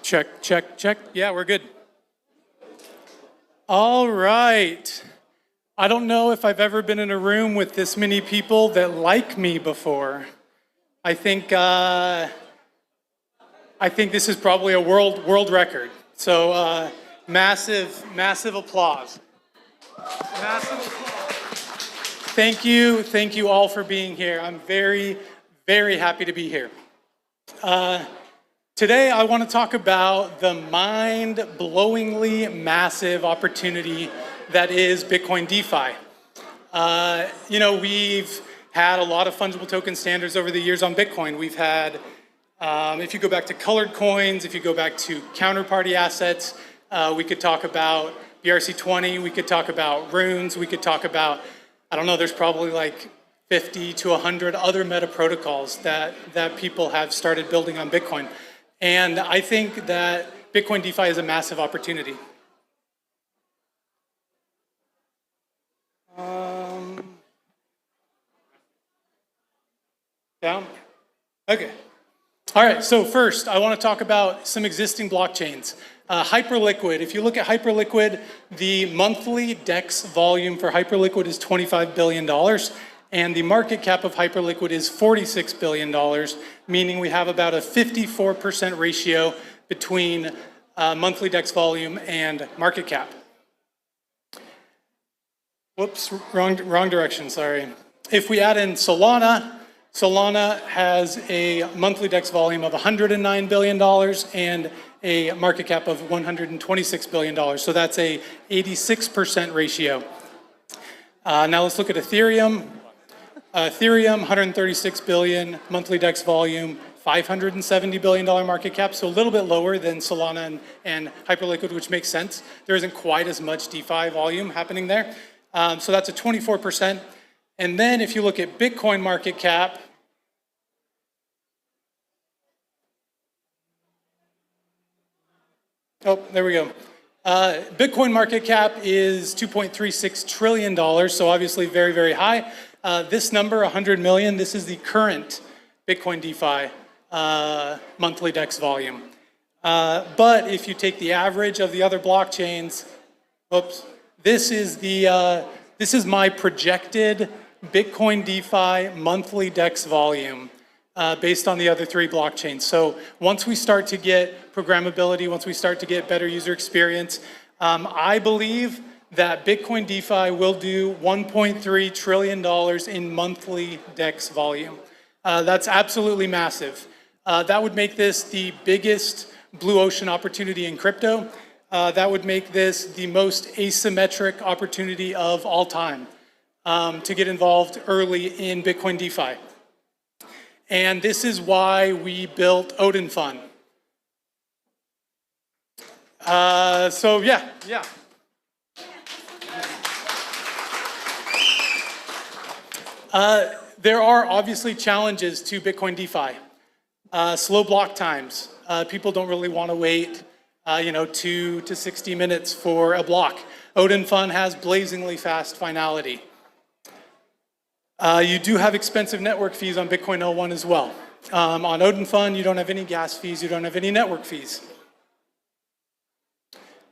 Check, check, check. Yeah, we're good. All right. I don't know if I've ever been in a room with this many people that like me before. I think this is probably a world record. So massive applause. Massive applause. Thank you all for being here. I'm very happy to be here. Today, I want to talk about the mind-blowingly massive opportunity that is Bitcoin DeFi. We've had a lot of fungible token standards over the years on Bitcoin. We've had, if you go back to colored coins, if you go back to counterparty assets, we could talk about BRC20, we could talk about runes, we could talk about, I don't know, there's probably like 50 to 100 other meta protocols that people have started building on Bitcoin. And I think that Bitcoin DeFi is a massive opportunity. Down? Okay. All right, so first I want to talk about some existing blockchains. Hyperliquid, if you look at Hyperliquid, the monthly DEX volume for Hyperliquid is $25 billion. And the market cap of Hyperliquid is $46 billion, meaning we have about a 54% ratio between monthly DEX volume and market cap. Whoops, wrong direction, sorry. If we add in Solana has a monthly DEX volume of $109 billion and a market cap of $126 billion. So that's a 86% ratio. Now let's look at Ethereum. Ethereum, 136 billion, monthly DEX volume, $570 billion market cap, so a little bit lower than Solana and Hyperliquid, which makes sense. There isn't quite as much DeFi volume happening there. So that's a 24%. And then if you look at Bitcoin market cap, oh, there we go. Bitcoin market cap is $2.36 trillion, so obviously very high. This number, 100 million, this is the current Bitcoin DeFi monthly DEX volume. But if you take the average of the other blockchains, this is my projected Bitcoin DeFi monthly DEX volume based on the other three blockchains. So once we start to get programmability, once we start to get better user experience, I believe that Bitcoin DeFi will do $1.3 trillion in monthly DEX volume. That's absolutely massive. That would make this the biggest blue ocean opportunity in crypto. That would make this the most asymmetric opportunity of all time to get involved early in Bitcoin DeFi. And this is why we built Odin Fund. So yeah. There are obviously challenges to Bitcoin DeFi. Slow block times. People don't really want to wait 2 to 60 minutes for a block. Odin Fund has blazingly fast finality. You do have expensive network fees on Bitcoin L1 as well. On Odin Fund, you don't have any gas fees, you don't have any network fees.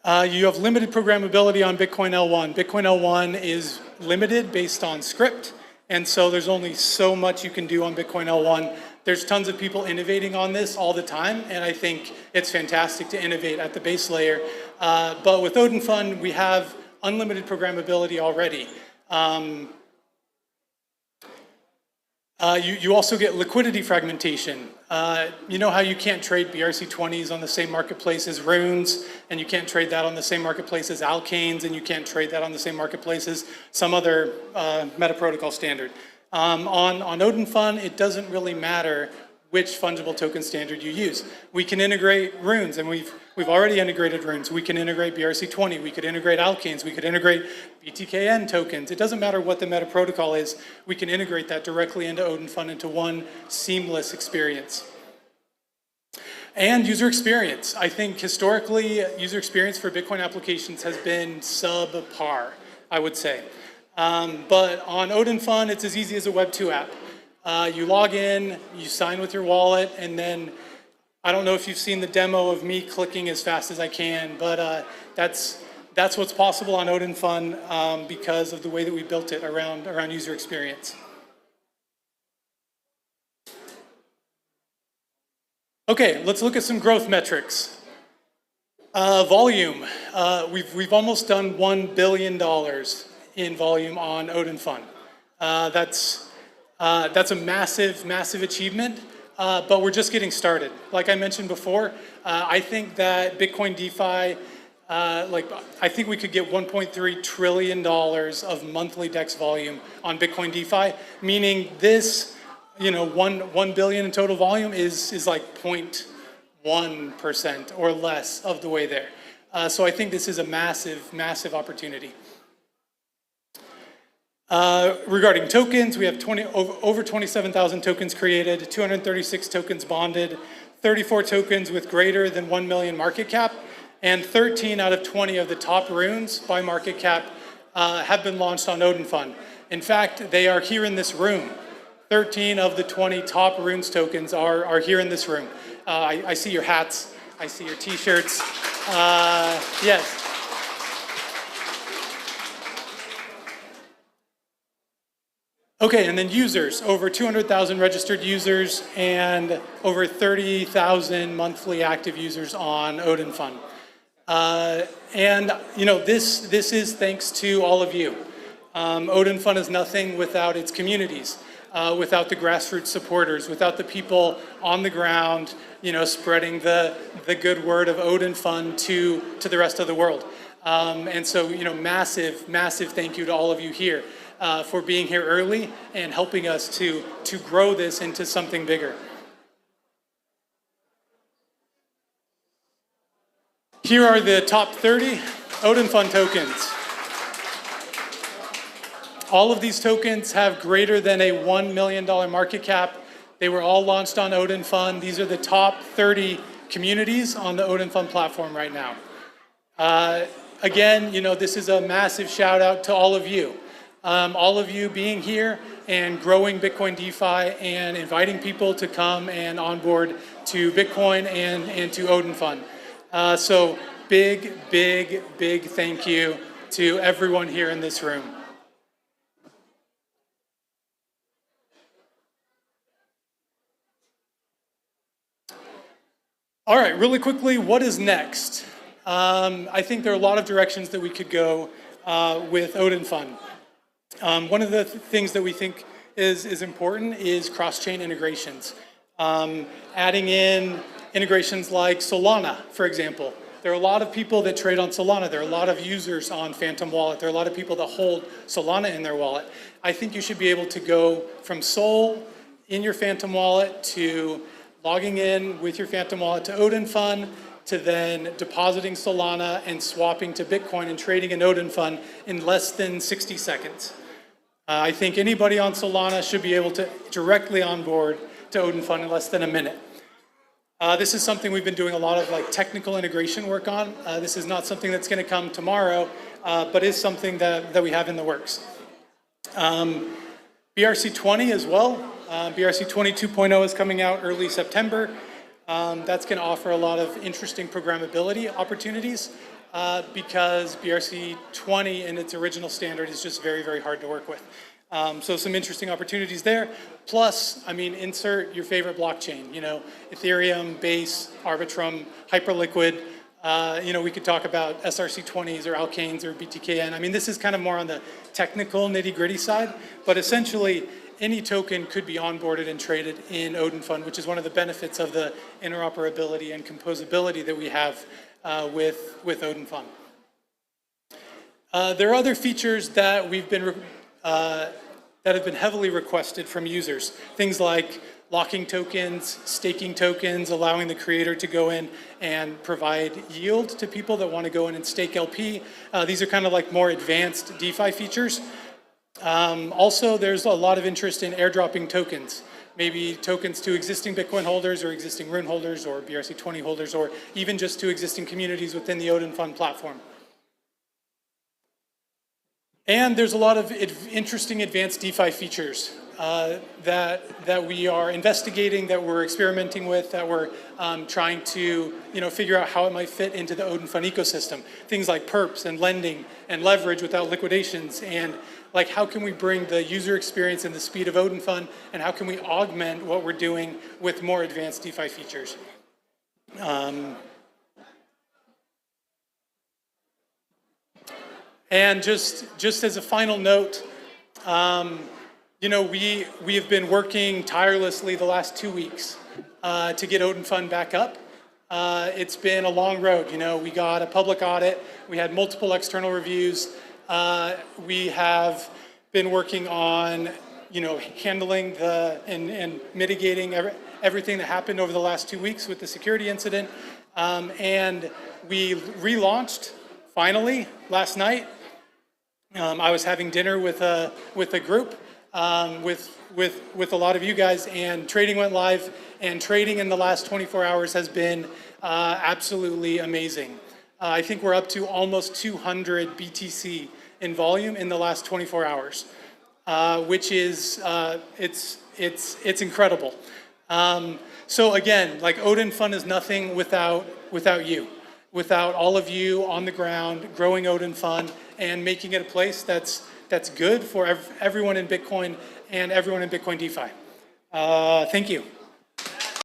You have limited programmability on Bitcoin L1. Bitcoin L1 is limited based on script. And so there's only so much you can do on Bitcoin L1. There's tons of people innovating on this all the time, and I think it's fantastic to innovate at the base layer. But with Odin Fund, we have unlimited programmability already. You also get liquidity fragmentation. You know how you can't trade BRC20s on the same marketplace as runes, and you can't trade that on the same marketplace as alkanes, and you can't trade that on the same marketplace as some other meta protocol standard. On Odin Fund, it doesn't really matter which fungible token standard you use. We can integrate runes, and we've already integrated runes. We can integrate BRC20, we could integrate alkanes, we could integrate BTKN tokens. It doesn't matter what the meta protocol is, we can integrate that directly into Odin Fund into one seamless experience. And user experience. I think historically, user experience for Bitcoin applications has been subpar, I would say. But on Odin Fund, it's as easy as a Web2 app. You log in, you sign with your wallet, and then I don't know if you've seen the demo of me clicking as fast as I can, but that's what's possible on Odin Fund because of the way that we built it around user experience. Okay, let's look at some growth metrics. Volume, we've almost done $1 billion in volume on Odin Fund. That's a massive, massive achievement, but we're just getting started. Like I mentioned before, I think that Bitcoin DeFi, I think we could get $1.3 trillion of monthly DEX volume on Bitcoin DeFi, meaning this, 1 billion in total volume is like 0.1% or less of the way there. So I think this is a massive, massive opportunity. Regarding tokens, we have over 27,000 tokens created, 236 tokens bonded, 34 tokens with greater than 1 million market cap, and 13 out of 20 of the top runes by market cap have been launched on Odin Fund. In fact, they are here in this room. 13 of the 20 top runes tokens are here in this room. I see your hats, I see your t-shirts. Yes. Okay, and then users, over 200,000 registered users and over 30,000 monthly active users on Odin Fund. This is thanks to all of you. Odin Fund is nothing without its communities, without the grassroots supporters, without the people on the ground, spreading the good word of Odin Fund to the rest of the world. And so, massive, massive thank you to all of you here. For being here early and helping us to grow this into something bigger. Here are the top 30 Odin Fund tokens. All of these tokens have greater than a $1 million market cap. They were all launched on Odin Fund. These are the top 30 communities on the Odin Fund platform right now. Again, this is a massive shout out to all of you. All of you being here and growing Bitcoin DeFi and inviting people to come and onboard to Bitcoin and to Odin Fund. So big, big, big thank you to everyone here in this room. All right, really quickly, what is next? I think there are a lot of directions that we could go with Odin Fund. One of the things that we think is important is cross-chain integrations. Adding in integrations like Solana, for example. There are a lot of people that trade on Solana. There are a lot of users on Phantom Wallet. There are a lot of people that hold Solana in their wallet. I think you should be able to go from Sol in your Phantom Wallet to logging in with your Phantom Wallet to Odin Fund, to then depositing Solana and swapping to Bitcoin and trading in Odin Fund in less than 60 seconds. I think anybody on Solana should be able to directly onboard to Odin Fund in less than a minute. This is something we've been doing a lot of technical integration work on. This is not something that's going to come tomorrow, but is something that we have in the works. BRC20 as well. BRC20 2.0 is coming out early September. That's going to offer a lot of interesting programmability opportunities because BRC20 in its original standard is just very, very hard to work with. So some interesting opportunities there. Plus, insert your favorite blockchain, Ethereum, Base, Arbitrum, Hyperliquid. We could talk about SRC20s or Alkanes or BTKN. This is kind of more on the technical nitty-gritty side, but essentially any token could be onboarded and traded in Odin Fund, which is one of the benefits of the interoperability and composability that we have with Odin Fund. There are other features that that have been heavily requested from users. Things like locking tokens, staking tokens, allowing the creator to go in and provide yield to people that want to go in and stake LP. These are kind of like more advanced DeFi features. Also, there's a lot of interest in airdropping tokens. Maybe tokens to existing Bitcoin holders or existing Rune holders or BRC20 holders, or even just to existing communities within the Odin Fund platform. And there's a lot of interesting advanced DeFi features. that we are investigating, that we're experimenting with, that we're trying to figure out how it might fit into the Odin Fund ecosystem. Things like perps and lending and leverage without liquidations, and like how can we bring the user experience and the speed of Odin Fund, and how can we augment what we're doing with more advanced DeFi features. And just as a final note, we have been working tirelessly the last 2 weeks to get Odin Fund back up. It's been a long road. We got a public audit. We had multiple external reviews. We have been working on, handling and mitigating everything that happened over the last 2 weeks with the security incident. And we relaunched finally last night. I was having dinner with a group, with a lot of you guys, and trading went live, and trading in the last 24 hours has been absolutely amazing. I think we're up to almost 200 BTC in volume in the last 24 hours, which is it's incredible. So again, like Odin Fund is nothing without you. Without all of you on the ground growing Odin Fund and making it a place that's good for everyone in Bitcoin and everyone in Bitcoin DeFi. Thank you.